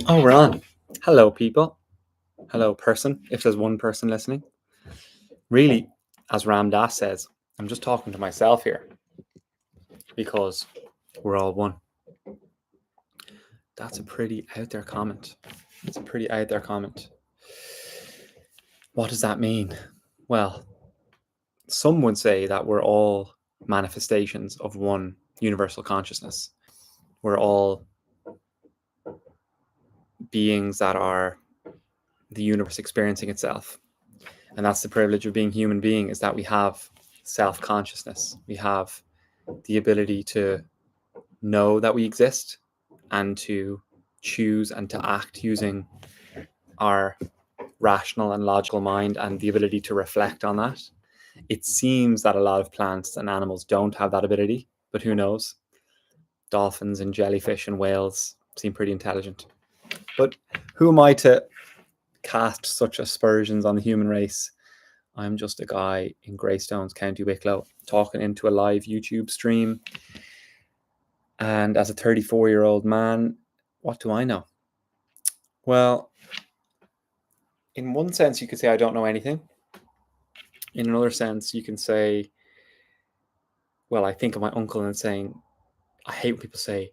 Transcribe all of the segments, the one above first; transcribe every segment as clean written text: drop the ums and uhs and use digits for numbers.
Oh, we're on. Hello, people. Hello, person, if there's one person listening. Really, as Ram Dass says, I'm just talking to myself here because we're all one. That's a pretty out there comment. It's a pretty out there comment. What does that mean? Well, some would say that we're all manifestations of one universal consciousness. We're all beings that are the universe experiencing itself. And that's the privilege of being human being, is that we have self-consciousness. We have the ability to know that we exist and to choose and to act using our rational and logical mind and the ability to reflect on that. It seems that a lot of plants and animals don't have that ability, but who knows? Dolphins and jellyfish and whales seem pretty intelligent. But who am I to cast such aspersions on the human race? I'm just a guy in Greystones, County Wicklow, talking into a live YouTube stream. And as a 34-year-old man, what do I know? Well, in one sense, you could say I don't know anything. In another sense, you can say, well, I think of my uncle and saying, I hate when people say,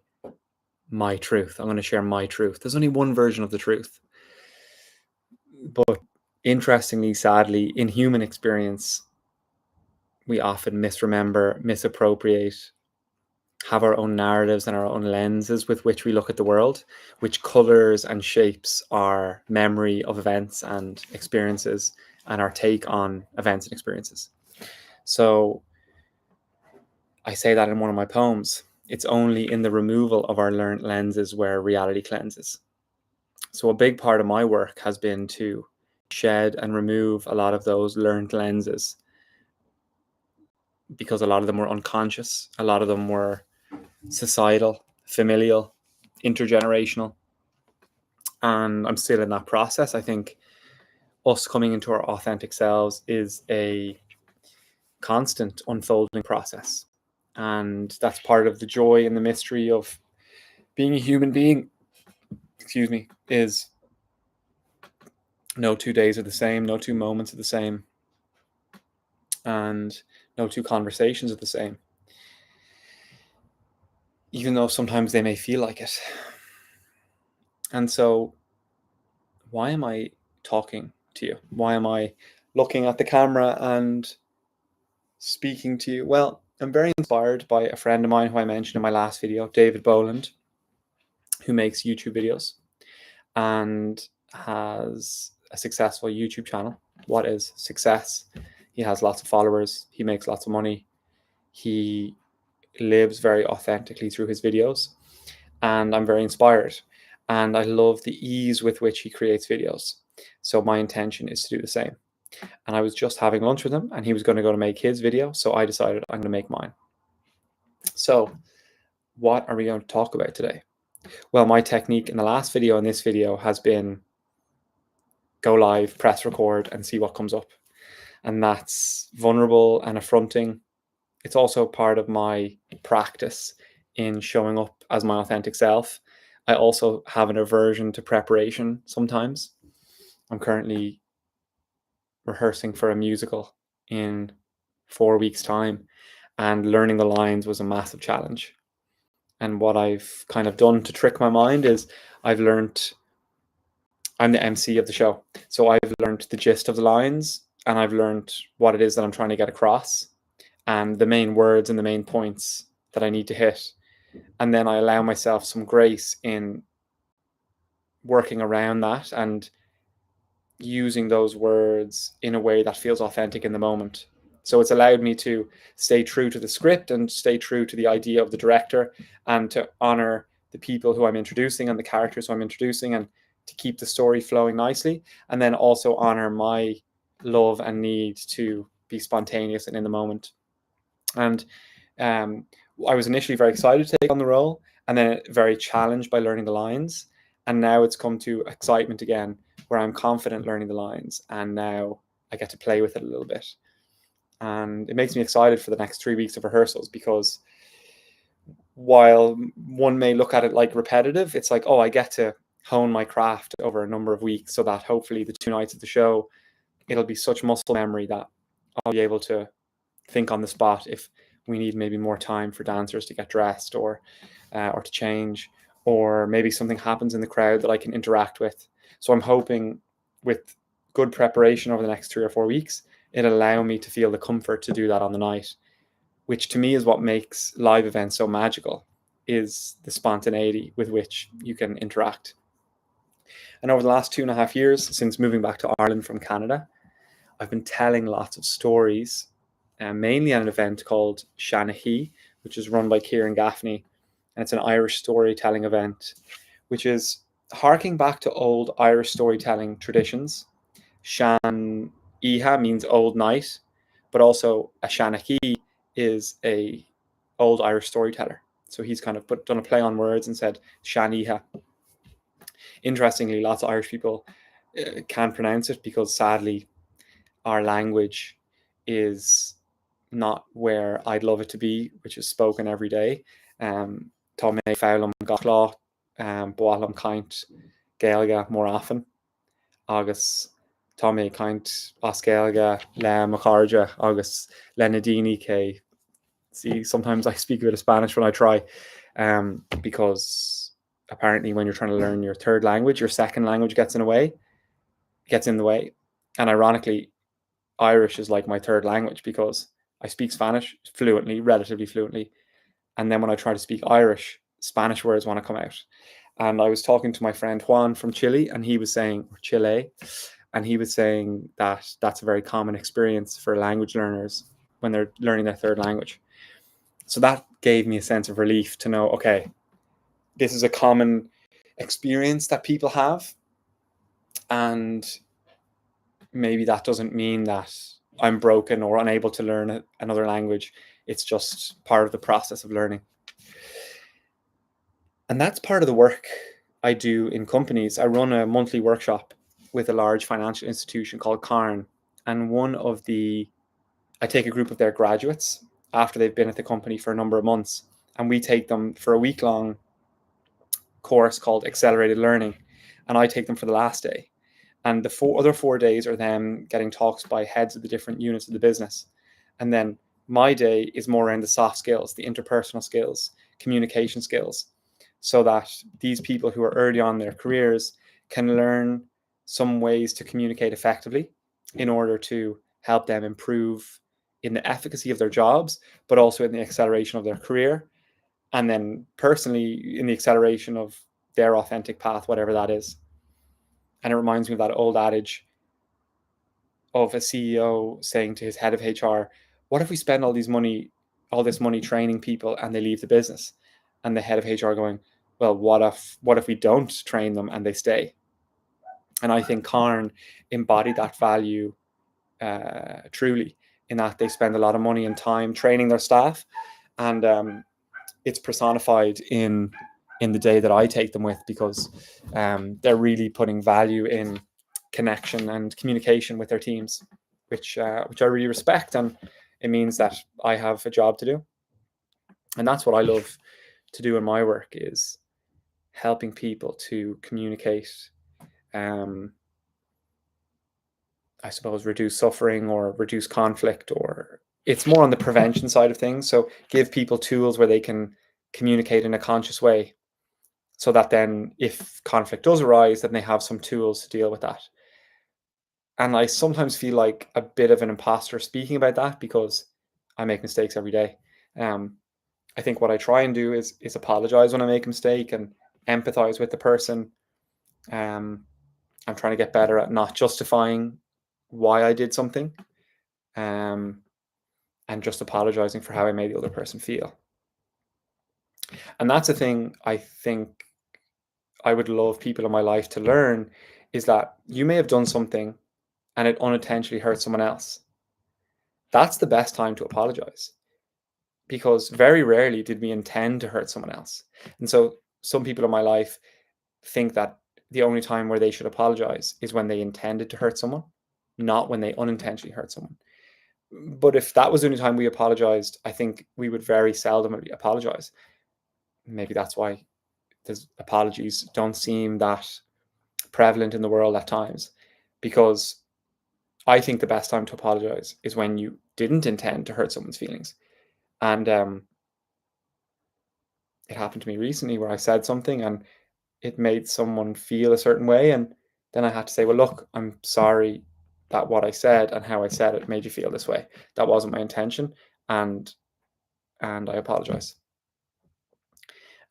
my truth. I'm going to share my truth. There's only one version of the truth. But interestingly, sadly, in human experience, we often misremember, misappropriate, have our own narratives and our own lenses with which we look at the world, which colors and shapes our memory of events and experiences and our take on events and experiences. So I say that in one of my poems. It's only in the removal of our learned lenses where reality cleanses. So a big part of my work has been to shed and remove a lot of those learned lenses, because a lot of them were unconscious, a lot of them were societal, familial, intergenerational. And I'm still in that process. I think us coming into our authentic selves is a constant unfolding process. And that's part of the joy and the mystery of being a human being, is no 2 days are the same, no 2 moments are the same, and no 2 conversations are the same, even though sometimes they may feel like it. And so why am I talking to you? Why am I looking at the camera and speaking to you? Well, I'm very inspired by a friend of mine who I mentioned in my last video, David Boland, who makes YouTube videos and has a successful YouTube channel. What is success? He has lots of followers. He makes lots of money. He lives very authentically through his videos. And I'm very inspired. And I love the ease with which he creates videos. So my intention is to do the same. And I was just having lunch with him and he was going to go to make his video. So I decided I'm going to make mine. So what are we going to talk about today? Well, my technique in the last video and this video has been go live, press record, and see what comes up. And that's vulnerable and affronting. It's also part of my practice in showing up as my authentic self. I also have an aversion to preparation sometimes. I'm currently rehearsing for a musical in 4 weeks' time, and learning the lines was a massive challenge. And what I've kind of done to trick my mind is I'm the MC of the show. So I've learned the gist of the lines and I've learned what it is that I'm trying to get across and the main words and the main points that I need to hit. And then I allow myself some grace in working around that and using those words in a way that feels authentic in the moment. So it's allowed me to stay true to the script and stay true to the idea of the director and to honor the people who I'm introducing and the characters who I'm introducing and to keep the story flowing nicely. And then also honor my love and need to be spontaneous and in the moment. And I was initially very excited to take on the role and then very challenged by learning the lines. And now it's come to excitement again, where I'm confident learning the lines. And now I get to play with it a little bit. And it makes me excited for the next 3 weeks of rehearsals, because while one may look at it like repetitive, it's like, oh, I get to hone my craft over a number of weeks, so that hopefully the 2 nights of the show, it'll be such muscle memory that I'll be able to think on the spot if we need maybe more time for dancers to get dressed, or to change, or maybe something happens in the crowd that I can interact with. So I'm hoping with good preparation over the next 3 or 4 weeks, it'll allow me to feel the comfort to do that on the night, which to me is what makes live events so magical, is the spontaneity with which you can interact. And over the last 2.5 years, since moving back to Ireland from Canada, I've been telling lots of stories, mainly at an event called Shanahy, which is run by Kieran Gaffney. And it's an Irish storytelling event, which is harking back to old Irish storytelling traditions. Shan Iha means old night, but also a Shanahy is a old Irish storyteller. So he's kind of done a play on words and said Shan Iha. Interestingly, lots of Irish people can't pronounce it, because sadly our language is not where I'd love it to be, which is spoken every day. Tá mé fálam gachlá, bhálam kaint Gaeilge more often, agus tá mé kaint as Gaeilge le Macarja, agus le Nadini ke. See, sometimes I speak a bit of Spanish when I try, because apparently when you're trying to learn your third language, your second language gets in the way. And ironically, Irish is like my third language, because I speak Spanish fluently, relatively fluently. And then when I try to speak Irish, Spanish words want to come out. And I was talking to my friend Juan from Chile, and he was saying, or Chile, and he was saying that that's a very common experience for language learners when they're learning their third language. So that gave me a sense of relief to know, okay, this is a common experience that people have. And maybe that doesn't mean that I'm broken or unable to learn another language. It's just part of the process of learning. And that's part of the work I do in companies. I run a monthly workshop with a large financial institution called Cairn. And I take a group of their graduates after they've been at the company for a number of months, and we take them for a week-long course called Accelerated Learning. And I take them for the last day. And the other 4 days are them getting talks by heads of the different units of the business. And then my day is more around the soft skills, the interpersonal skills, communication skills, so that these people who are early on in their careers can learn some ways to communicate effectively in order to help them improve in the efficacy of their jobs, but also in the acceleration of their career. And then personally in the acceleration of their authentic path, whatever that is. And it reminds me of that old adage of a CEO saying to his head of HR, what if we spend all this money training people and they leave the business? And the head of HR going, well, what if we don't train them and they stay? And I think Cairn embodied that value truly, in that they spend a lot of money and time training their staff. And it's personified in the day that I take them with, because they're really putting value in connection and communication with their teams, which I really respect. And it means that I have a job to do. And that's what I love to do in my work, is helping people to communicate, I suppose, reduce suffering or reduce conflict, or it's more on the prevention side of things. So give people tools where they can communicate in a conscious way, so that then if conflict does arise, then they have some tools to deal with that. And I sometimes feel like a bit of an imposter speaking about that, because I make mistakes every day. I think what I try and do is apologize when I make a mistake and empathize with the person. I'm trying to get better at not justifying why I did something, and just apologizing for how I made the other person feel. And that's a thing I think I would love people in my life to learn, is that you may have done something and it unintentionally hurt someone else. That's the best time to apologize, because very rarely did we intend to hurt someone else. And so some people in my life think that the only time where they should apologize is when they intended to hurt someone, not when they unintentionally hurt someone. But if that was the only time we apologized, I think we would very seldom apologize. Maybe that's why there's apologies don't seem that prevalent in the world at times, because I think the best time to apologize is when you didn't intend to hurt someone's feelings. And it happened to me recently where I said something and it made someone feel a certain way. And then I had to say, well, look, I'm sorry that what I said and how I said it made you feel this way. That wasn't my intention. And I apologize.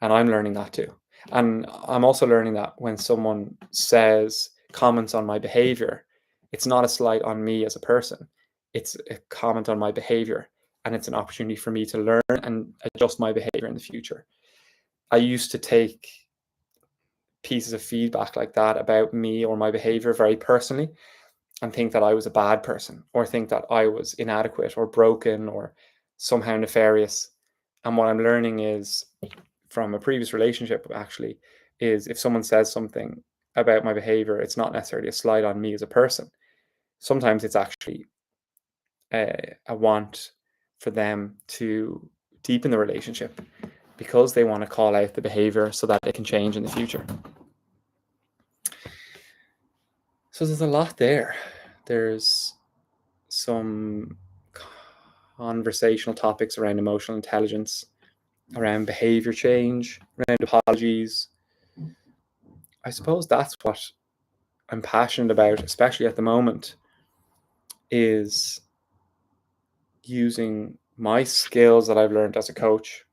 And I'm learning that too. And I'm also learning that when someone says comments on my behavior, it's not a slight on me as a person. It's a comment on my behavior. And it's an opportunity for me to learn and adjust my behavior in the future. I used to take pieces of feedback like that about me or my behavior very personally and think that I was a bad person or think that I was inadequate or broken or somehow nefarious. And what I'm learning is from a previous relationship actually is if someone says something about my behavior, it's not necessarily a slight on me as a person. Sometimes it's actually a want for them to deepen the relationship because they want to call out the behavior so that it can change in the future. So there's a lot there. There's some conversational topics around emotional intelligence, around behavior change, around apologies. I suppose that's what I'm passionate about, especially at the moment, is using my skills that I've learned as a coach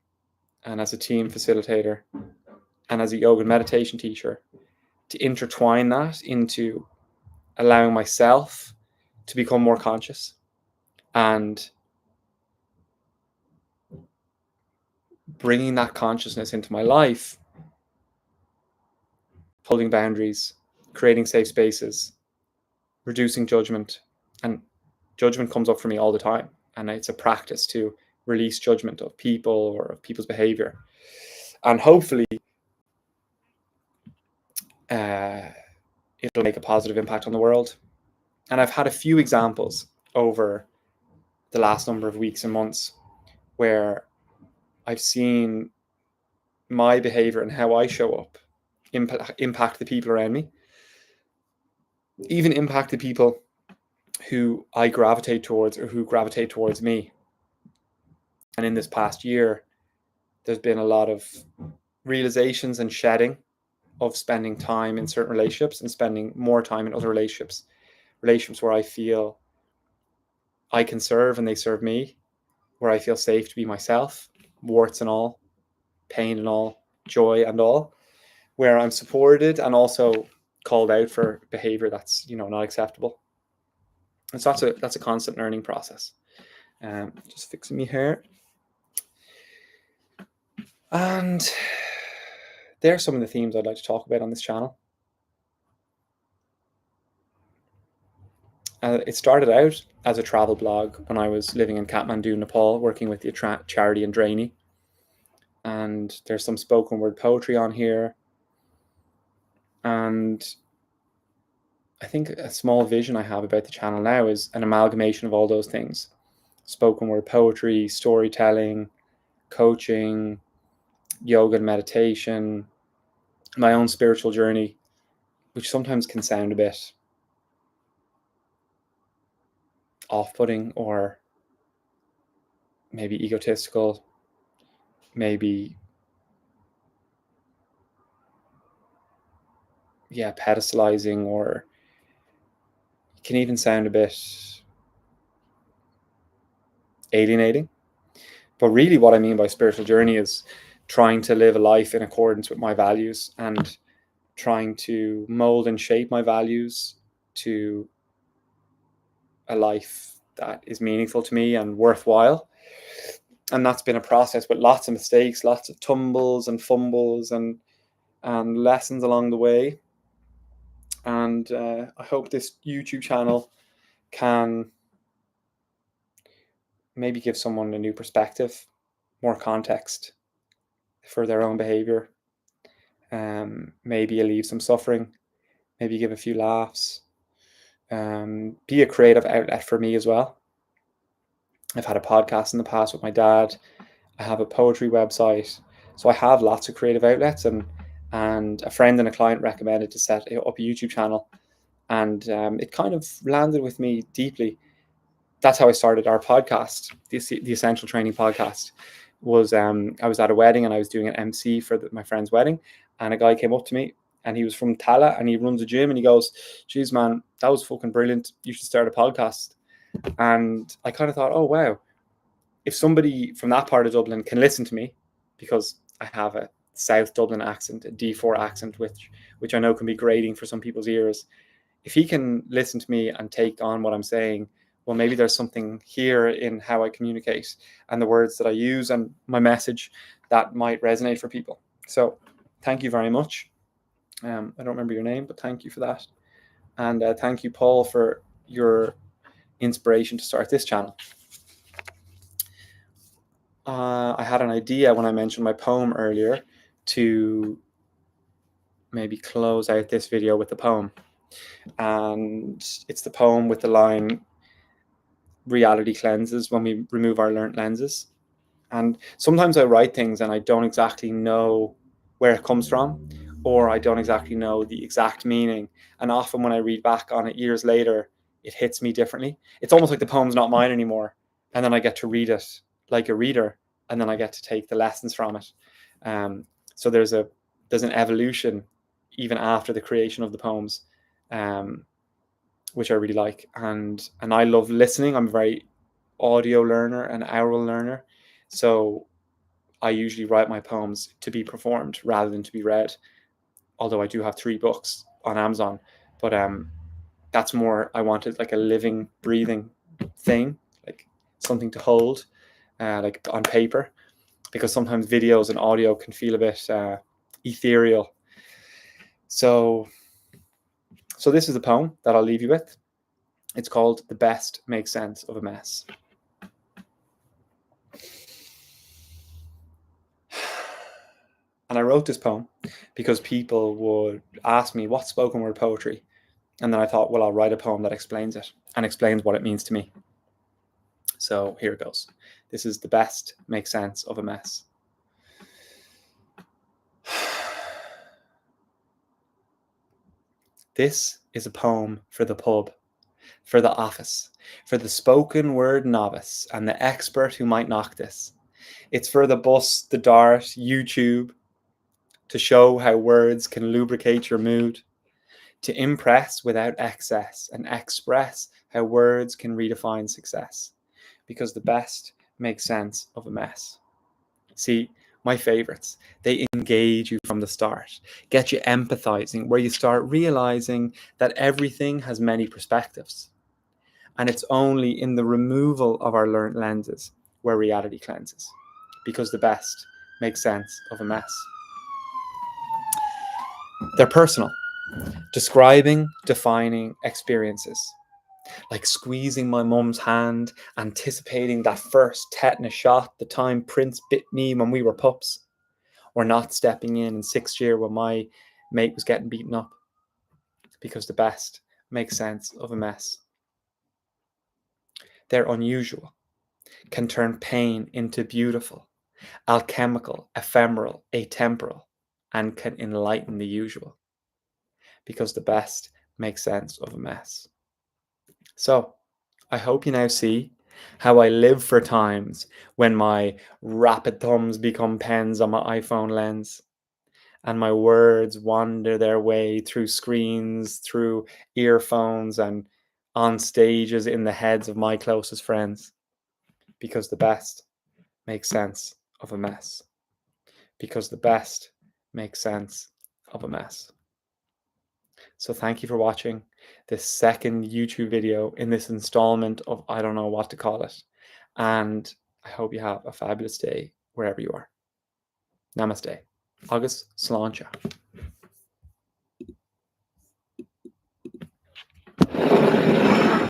and as a team facilitator and as a yoga and meditation teacher to intertwine that into allowing myself to become more conscious and bringing that consciousness into my life, holding boundaries, creating safe spaces, reducing judgment. And judgment comes up for me all the time. And it's a practice to release judgment of people or of people's behavior. And hopefully, it'll make a positive impact on the world. And I've had a few examples over the last number of weeks and months where I've seen my behavior and how I show up impact the people around me, even impact the people who I gravitate towards or who gravitate towards me. And in this past year, there's been a lot of realizations and shedding of spending time in certain relationships and spending more time in other relationships where I feel I can serve and they serve me, where I feel safe to be myself, warts and all, pain and all, joy and all, where I'm supported and also called out for behavior that's not acceptable. And so that's a constant learning process. Just fixing me hair. And there are some of the themes I'd like to talk about on this channel. It started out as a travel blog when I was living in Kathmandu, Nepal, working with the charity in Draini. And there's some spoken word poetry on here. And I think a small vision I have about the channel now is an amalgamation of all those things. Spoken word poetry, storytelling, coaching, yoga and meditation, my own spiritual journey, which sometimes can sound a bit off-putting or maybe egotistical, maybe pedestalizing, or it can even sound a bit alienating. But really what I mean by spiritual journey is trying to live a life in accordance with my values and trying to mold and shape my values to a life that is meaningful to me and worthwhile. And that's been a process with lots of mistakes, lots of tumbles and fumbles and lessons along the way. And I hope this YouTube channel can maybe give someone a new perspective, more context for their own behavior. Maybe alleviate some suffering, maybe give a few laughs, be a creative outlet for me as well. I've had a podcast in the past with my dad. I have a poetry website. So I have lots of creative outlets, and a friend and a client recommended to set up a YouTube channel, and it kind of landed with me deeply. That's how I started our podcast, the Essential Training Podcast. Was I was at a wedding and I was doing an MC for my friend's wedding, and a guy came up to me, and he was from Tala and he runs a gym, and he goes, "Geez, man, that was fucking brilliant. You should start a podcast." And I kind of thought, oh wow, if somebody from that part of Dublin can listen to me, because I have a South Dublin accent, a D4 accent, which I know can be grating for some people's ears. If he can listen to me and take on what I'm saying, well, maybe there's something here in how I communicate and the words that I use and my message that might resonate for people. So thank you very much. I don't remember your name, but thank you for that. And thank you, Paul, for your inspiration to start this channel. I had an idea when I mentioned my poem earlier to maybe close out this video with the poem. And it's the poem with the line, "Reality cleanses when we remove our learnt lenses." And sometimes I write things and I don't exactly know where it comes from, or I don't exactly know the exact meaning. And often when I read back on it years later, it hits me differently. It's almost like the poem's not mine anymore. And then I get to read it like a reader, and then I get to take the lessons from it. So there's an evolution even after the creation of the poems, which I really like. And I love listening. I'm a very audio learner and oral learner. So I usually write my poems to be performed rather than to be read. Although I do have 3 books on Amazon, but that's more, I wanted like a living, breathing thing, like something to hold, like on paper, because sometimes videos and audio can feel a bit ethereal. So this is a poem that I'll leave you with. It's called "The Best Makes Sense of a Mess." And I wrote this poem because people would ask me, what's spoken word poetry? And then I thought, well, I'll write a poem that explains it and explains what it means to me. So here it goes. This is "The Best Makes Sense of a Mess." This is a poem for the pub, for the office, for the spoken word novice and the expert who might knock this. It's for the bus, the dart, YouTube, to show how words can lubricate your mood, to impress without excess and express how words can redefine success, because the best makes sense of a mess. See, my favorites, they engage you from the start, get you empathizing, where you start realizing that everything has many perspectives. And it's only in the removal of our learnt lenses where reality cleanses, because the best makes sense of a mess. They're personal, describing, defining experiences, like squeezing my mum's hand, anticipating that first tetanus shot, the time Prince bit me when we were pups, or not stepping in 6th year when my mate was getting beaten up, because the best makes sense of a mess. They're unusual, can turn pain into beautiful, alchemical, ephemeral, atemporal, and can enlighten the usual, because the best makes sense of a mess. So I hope you now see how I live for times when my rapid thumbs become pens on my iPhone lens, and my words wander their way through screens, through earphones, and on stages in the heads of my closest friends, because the best makes sense of a mess. Because the best makes sense of a mess. So thank you for watching this second YouTube video in this installment of I don't know what to call it. And I hope you have a fabulous day wherever you are. Namaste. Agus Sláinte.